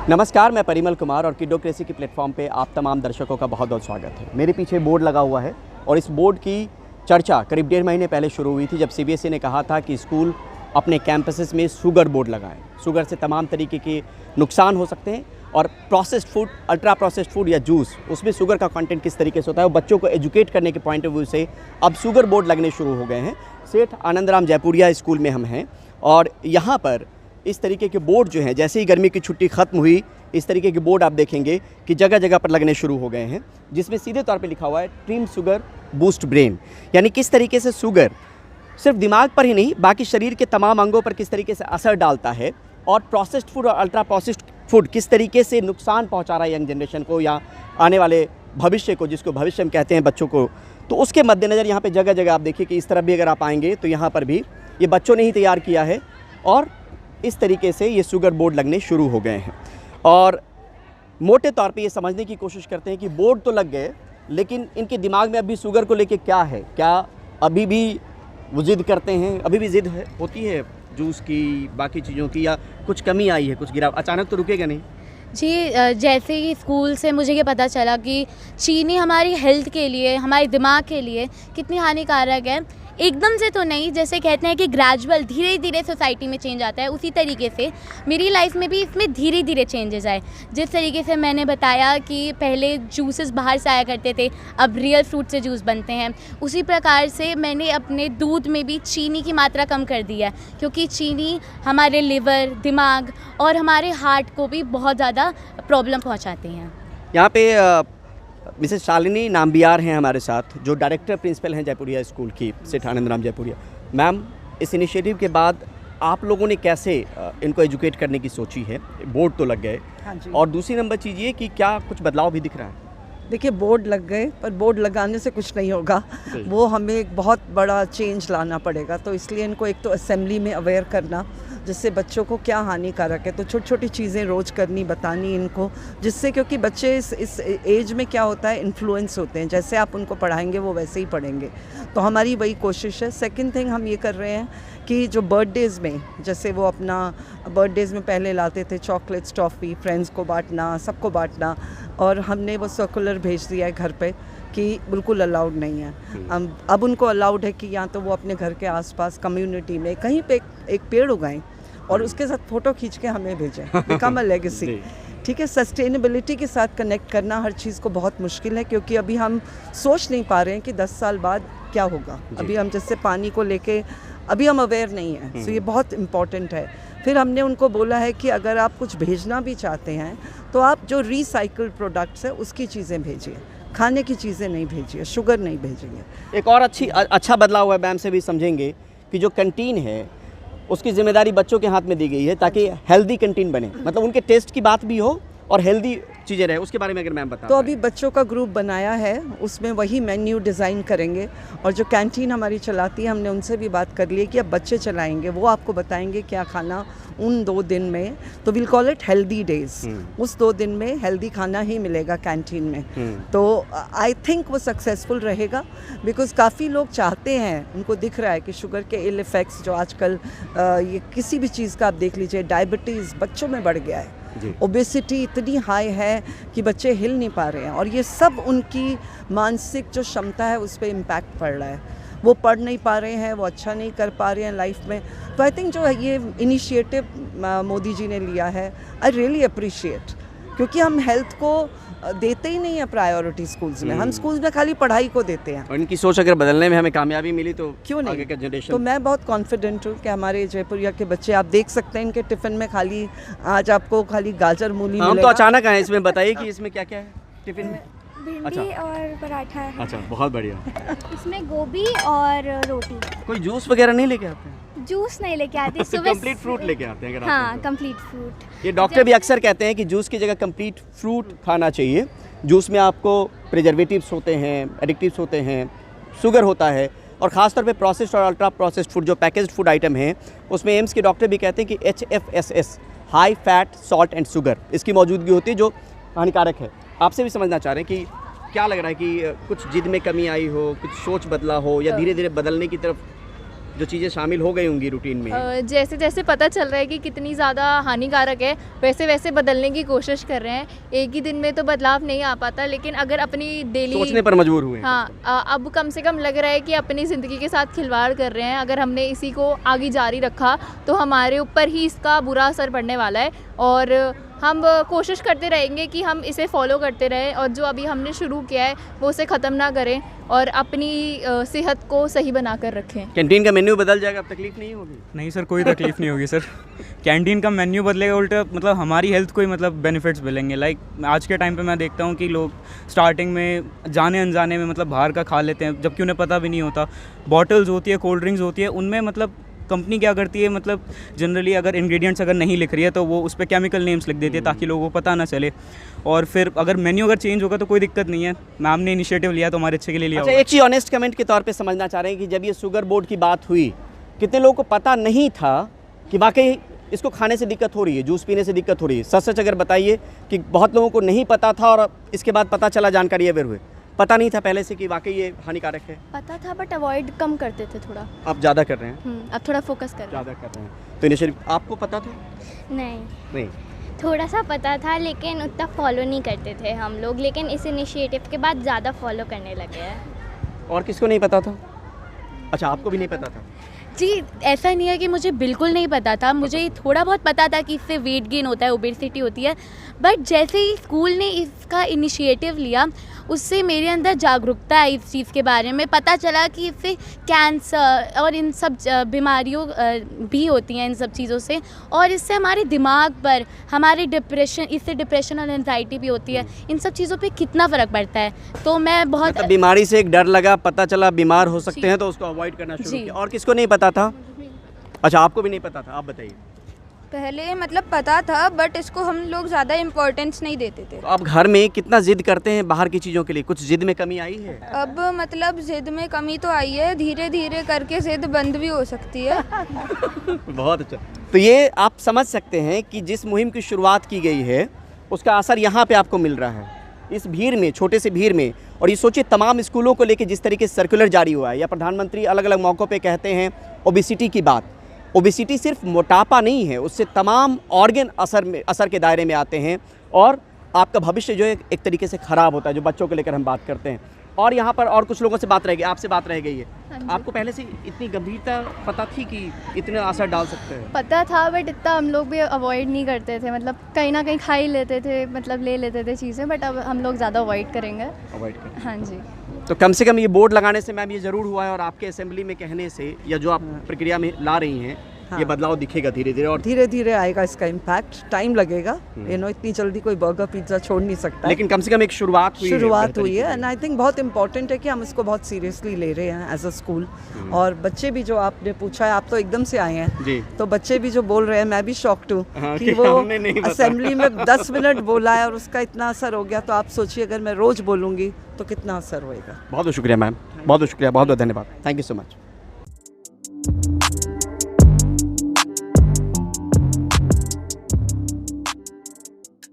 नमस्कार, मैं परिमल कुमार और किडोक्रेसी के प्लेटफॉर्म पे आप तमाम दर्शकों का बहुत बहुत स्वागत है। मेरे पीछे बोर्ड लगा हुआ है और इस बोर्ड की चर्चा करीब 1.5 महीने पहले शुरू हुई थी, जब सीबीएसई ने कहा था कि स्कूल अपने कैंपसेस में शुगर बोर्ड लगाएं। शुगर से तमाम तरीके के नुकसान हो सकते हैं और processed food, ultra processed food या जूस, उसमें शुगर का कंटेंट किस तरीके से होता है, वो बच्चों को एजुकेट करने के पॉइंट ऑफ व्यू से अब शुगर बोर्ड लगने शुरू हो गए हैं। सेठ आनंदराम जयपुरिया स्कूल में हम हैं और यहाँ पर इस तरीके के बोर्ड जो हैं, जैसे ही गर्मी की छुट्टी ख़त्म हुई, इस तरीके के बोर्ड आप देखेंगे कि जगह जगह पर लगने शुरू हो गए हैं, जिसमें सीधे तौर पे लिखा हुआ है ट्रिम शुगर बूस्ट ब्रेन। यानी किस तरीके से शुगर सिर्फ दिमाग पर ही नहीं, बाकी शरीर के तमाम अंगों पर किस तरीके से असर डालता है और प्रोसेस्ड फूड और अल्ट्रा प्रोसेस्ड फूड किस तरीके से नुकसान पहुंचा रहा है यंग जनरेशन को या आने वाले भविष्य को, जिसको भविष्य हम कहते हैं बच्चों को। तो उसके मद्देनज़र यहाँ पे जगह जगह आप देखिए कि इस तरफ भी अगर आप आएंगे तो यहाँ पर भी ये बच्चों ने ही तैयार किया है और इस तरीके से ये शुगर बोर्ड लगने शुरू हो गए हैं। और मोटे तौर पे ये समझने की कोशिश करते हैं कि बोर्ड तो लग गए, लेकिन इनके दिमाग में अभी शुगर को लेके क्या है, क्या अभी भी वो ज़िद करते हैं, अभी भी ज़िद होती है जूस की, बाकी चीज़ों की, या कुछ कमी आई है, कुछ गिराव अचानक तो रुकेगा नहीं? जी, जैसे ही स्कूल से मुझे ये पता चला कि चीनी हमारी हेल्थ के लिए, हमारे दिमाग के लिए कितनी हानिकारक है, एकदम से तो नहीं, जैसे कहते हैं कि ग्रेजुअल धीरे धीरे सोसाइटी में चेंज आता है, उसी तरीके से मेरी लाइफ में भी इसमें धीरे धीरे चेंजेस आए। जिस तरीके से मैंने बताया कि पहले जूसेस बाहर से आया करते थे, अब रियल फ्रूट से जूस बनते हैं, उसी प्रकार से मैंने अपने दूध में भी चीनी की मात्रा कम कर दी है, क्योंकि चीनी हमारे लिवर, दिमाग और हमारे हार्ट को भी बहुत ज़्यादा प्रॉब्लम पहुँचाती हैं। यहाँ पे मिसेस शालिनी नाम्बियार हैं हमारे साथ, जो डायरेक्टर प्रिंसिपल हैं जयपुरिया स्कूल की, सेठ आनंदराम जयपुरिया। मैम, इस इनिशिएटिव के बाद आप लोगों ने कैसे इनको एजुकेट करने की सोची है? बोर्ड तो लग गए, हाँ जी। और दूसरी नंबर चीज़ ये कि क्या कुछ बदलाव भी दिख रहा है? देखिए, बोर्ड लग गए पर बोर्ड लगाने से कुछ नहीं होगा, वो हमें एक बहुत बड़ा चेंज लाना पड़ेगा। तो इसलिए इनको एक तो असेंबली में अवेयर करना, जिससे बच्चों को क्या हानिकारक है, तो छोटी छोटी चीज़ें रोज़ करनी, बतानी इनको, जिससे क्योंकि बच्चे इस एज में क्या होता है, इन्फ्लुएंस होते हैं, जैसे आप उनको पढ़ाएंगे वो वैसे ही पढ़ेंगे। तो हमारी वही कोशिश है। सेकंड थिंग हम ये कर रहे हैं कि जो बर्थडेज़ में, जैसे वो अपना बर्थडेज़ में पहले लाते थे चॉकलेट्स, टॉफ़ी, फ्रेंड्स को बांटना, सबको बांटना, और हमने वो सर्कुलर भेज दिया है घर पे कि बिल्कुल अलाउड नहीं है। अब उनको अलाउड है कि या तो वो अपने घर के आसपास कम्युनिटी में कहीं पे एक पेड़ उगाएं और उसके साथ फ़ोटो खींच के हमें भेजें, बिकम अ लेगेसी। ठीक है, सस्टेनेबिलिटी के साथ कनेक्ट करना हर चीज़ को बहुत मुश्किल है, क्योंकि अभी हम सोच नहीं पा रहे हैं कि 10 साल बाद क्या होगा। अभी हम जैसे पानी को लेके अभी हम अवेयर नहीं हैं, सो ये बहुत इम्पॉर्टेंट है। फिर हमने उनको बोला है कि अगर आप कुछ भेजना भी चाहते हैं तो आप जो रिसाइकल्ड प्रोडक्ट्स है उसकी चीज़ें भेजिए, खाने की चीज़ें नहीं भेजिए, शुगर नहीं भेजिए। एक और अच्छा बदलाव हुआ है, मैम से भी समझेंगे कि जो कैंटीन है उसकी जिम्मेदारी बच्चों के हाथ में दी गई है, ताकि हेल्दी कैंटीन बने, मतलब उनके टेस्ट की बात भी हो और हेल्दी चीज़ें रहे। उसके बारे में अगर मैम बता। तो अभी बच्चों का ग्रुप बनाया है, उसमें वही मेन्यू डिज़ाइन करेंगे, और जो कैंटीन हमारी चलाती है हमने उनसे भी बात कर ली है कि अब बच्चे चलाएंगे, वो आपको बताएंगे क्या खाना उन 2 दिन में। तो will call it healthy days. उस 2 दिन में हेल्दी खाना ही मिलेगा कैंटीन में। तो आई थिंक वो सक्सेसफुल रहेगा, बिकॉज काफ़ी लोग चाहते हैं, उनको दिख रहा है कि शुगर के इल इफ़ेक्ट्स जो आजकल ये किसी भी चीज़ का आप देख लीजिए, डायबिटीज़ बच्चों में बढ़ गया है, ओबेसिटी इतनी हाई है कि बच्चे हिल नहीं पा रहे हैं, और ये सब उनकी मानसिक जो क्षमता है उस पर इम्पैक्ट पड़ रहा है। वो पढ़ नहीं पा रहे हैं, वो अच्छा नहीं कर पा रहे हैं लाइफ में। तो आई थिंक जो ये इनिशिएटिव मोदी जी ने लिया है, आई रियली अप्रिशिएट, क्योंकि हम हेल्थ को देते ही नहीं है प्रायोरिटी स्कूल्स में। हम स्कूल्स में खाली पढ़ाई को देते हैं। और इनकी सोच अगर बदलने में हमें कामयाबी मिली तो क्यों नहीं? आगे का जनरेशन। तो मैं बहुत कॉन्फिडेंट हूँ कि हमारे जयपुरिया के बच्चे, आप देख सकते हैं इनके टिफ़िन में खाली आज आपको खाली गाजर मूली हम तो अचानक आए, इसमें बताइए कि इसमें क्या क्या है टिफिन में? भिंडी अच्छा। और पराठा है। अच्छा, बहुत बढ़िया। इसमें गोभी और रोटी। कोई जूस वगैरह नहीं लेके आते हैं? जूस नहीं लेके आते, सुबह कंप्लीट फ्रूट लेके आते हैं अगर आप हाँ, तो। Complete fruit. ये डॉक्टर भी अक्सर कहते हैं कि जूस की जगह कंप्लीट फ्रूट खाना चाहिए। जूस में आपको प्रिजर्वेटिव्स होते हैं, एडिक्टिव्स होते हैं, शुगर होता है, और ख़ासतौर पे प्रोसेस्ड और अल्ट्रा प्रोसेस्ड फूड, जो पैकेज्ड फूड आइटम हैं, उसमें एम्स के डॉक्टर भी कहते हैं कि HFSS, high fat, salt and sugar, इसकी मौजूदगी होती है, जो हानिकारक है। आपसे भी समझना चाह रहे हैं कि क्या लग रहा है कि कुछ जिद में कमी आई हो, कुछ सोच बदला हो, या धीरे धीरे बदलने की तरफ जो चीज़ें शामिल हो गई होंगी रूटीन में? जैसे जैसे पता चल रहा है कि कितनी ज़्यादा हानिकारक है, वैसे वैसे बदलने की कोशिश कर रहे हैं। एक ही दिन में तो बदलाव नहीं आ पाता, लेकिन अगर अपनी डेली सोचने पर मजबूर हुए हैं। हाँ, अब कम से कम लग रहा है कि अपनी ज़िंदगी के साथ खिलवाड़ कर रहे हैं। अगर हमने इसी को आगे जारी रखा तो हमारे ऊपर ही इसका बुरा असर पड़ने वाला है, और हम कोशिश करते रहेंगे कि हम इसे फॉलो करते रहें, और जो अभी हमने शुरू किया है वो उसे ख़त्म ना करें और अपनी सेहत को सही बना कर रखें। कैंटीन का मेन्यू बदल जाएगा, अब तकलीफ नहीं होगी? नहीं सर, कोई तकलीफ नहीं होगी सर। कैंटीन का मेन्यू बदलेगा, उल्टा मतलब हमारी हेल्थ को ही मतलब बेनिफिट्स मिलेंगे। लाइक आज के टाइम पे मैं देखता हूँ कि लोग स्टार्टिंग में जाने अनजाने में मतलब बाहर का खा लेते हैं, जबकि उन्हें पता भी नहीं होता। बॉटल्स होती है, कोल्ड ड्रिंक्स होती है, उनमें मतलब कंपनी क्या करती है, मतलब जनरली अगर इंग्रेडिएंट्स अगर नहीं लिख रही है तो वो उस पर केमिकल नेम्स लिख देती है ताकि लोगों को पता ना चले। और फिर अगर मेन्यू अगर चेंज होगा तो कोई दिक्कत नहीं है। मैम ने इनिशिएटिव लिया तो हमारे अच्छे के लिए लिया अच्छा, होगा। एक चीज़ ऑनेस्ट कमेंट के तौर पे समझना चाह रहे हैं कि जब ये शुगर बोर्ड की बात हुई, कितने लोगों को पता नहीं था कि वाकई इसको खाने से दिक्कत हो रही है, जूस पीने से दिक्कत हो रही है? सच सच अगर बताइए कि बहुत लोगों को नहीं पता था और इसके बाद पता चला, जानकारी अवेयर हुए। पता नहीं था पहले से कि वाकई ये हानिकारक है? पता था बट अवॉइड कम करते थे थोड़ा। आप ज़्यादा कर रहे हैं? अब थोड़ा फोकस कर रहे ज़्यादा कर रहे हैं। तो इनिशिएटिव आपको पता था? नहीं, नहीं। थोड़ा सा पता था लेकिन उतना फॉलो नहीं करते थे हम लोग, लेकिन इस इनिशिएटिव के बाद ज़्यादा फॉलो करने लगे हैं। और किसको नहीं पता था? अच्छा, आपको भी नहीं पता था? जी, ऐसा नहीं है कि मुझे बिल्कुल नहीं पता था, मुझे थोड़ा बहुत पता था कि इससे वेट गेन होता है, ओबेसिटी होती है। बट जैसे ही स्कूल ने इसका इनिशिएटिव लिया, उससे मेरे अंदर जागरूकता आई इस चीज़ के बारे में। पता चला कि इससे कैंसर और इन सब बीमारियों भी होती हैं इन सब चीज़ों से, और इससे हमारे दिमाग पर, हमारे डिप्रेशन और एंजाइटी भी होती है। इन सब चीज़ों पे कितना फ़र्क पड़ता है। तो मैं बहुत मतलब बीमारी से एक डर लगा, पता चला बीमार हो सकते हैं तो उसको अवॉइड करना शुरू जी। किया। और किसको नहीं पता था? अच्छा, आपको भी नहीं पता था, आप बताइए। पहले मतलब पता था बट इसको हम लोग ज़्यादा इम्पोर्टेंस नहीं देते थे। तो आप घर में कितना जिद करते हैं बाहर की चीज़ों के लिए? कुछ जिद में कमी आई है? अब मतलब जिद में कमी तो आई है, धीरे धीरे करके जिद बंद भी हो सकती है। बहुत अच्छा। तो ये आप समझ सकते हैं कि जिस मुहिम की शुरुआत की गई है उसका असर यहाँ पे आपको मिल रहा है, इस भीड़ में, छोटे से भीड़ में। और ये सोचिए, तमाम स्कूलों को लेके जिस तरीके से सर्कुलर जारी हुआ है, या प्रधानमंत्री अलग अलग मौक़ों पे कहते हैं ओबेसिटी की बात। ओबेसिटी सिर्फ मोटापा नहीं है, उससे तमाम ऑर्गन असर के दायरे में आते हैं, और आपका भविष्य जो है एक तरीके से ख़राब होता है, जो बच्चों को लेकर हम बात करते हैं। और यहाँ पर और कुछ लोगों से बात रह गई, आपसे बात रह गई है। आपको पहले से इतनी गंभीरता पता थी कि इतना असर डाल सकते हैं? पता था बट इतना हम लोग भी अवॉइड नहीं करते थे, मतलब कहीं ना कहीं खा ही लेते थे, मतलब ले लेते थे चीज़ें, बट अब हम लोग ज़्यादा अवॉइड करेंगे। अवॉइड करें। हाँ जी। तो कम से कम ये बोर्ड लगाने से मैम ये ज़रूर हुआ है, और आपके असेंबली में कहने से, या जो आप प्रक्रिया में ला रही हैं, ये बदलाव दिखेगा धीरे धीरे। और धीरे धीरे आएगा इसका इम्पैक्ट, टाइम लगेगा। इतनी जल्दी कोई बर्गर पिज्ज़ा छोड़ नहीं सकता। लेकिन कम से कम एक शुरुआत हुई है एंड आई थिंक बहुत इंपॉर्टेंट है कि हम इसको बहुत सीरियसली ले रहे हैं एज अ स्कूल। और बच्चे भी, जो आपने पूछा है, आप तो एकदम से आए हैं जी, तो बच्चे भी जो बोल रहे हैं, मैं भी शॉक्ड हूँ हाँ, कि कि वो हमने नहीं बताया। असेंबली में 10 मिनट बोला है और उसका इतना असर हो गया। तो आप सोचिए अगर मैं रोज़ बोलूँगी तो कितना असर होएगा। बहुत बहुत शुक्रिया मैम, बहुत बहुत शुक्रिया, बहुत बहुत धन्यवाद। Thank you so much.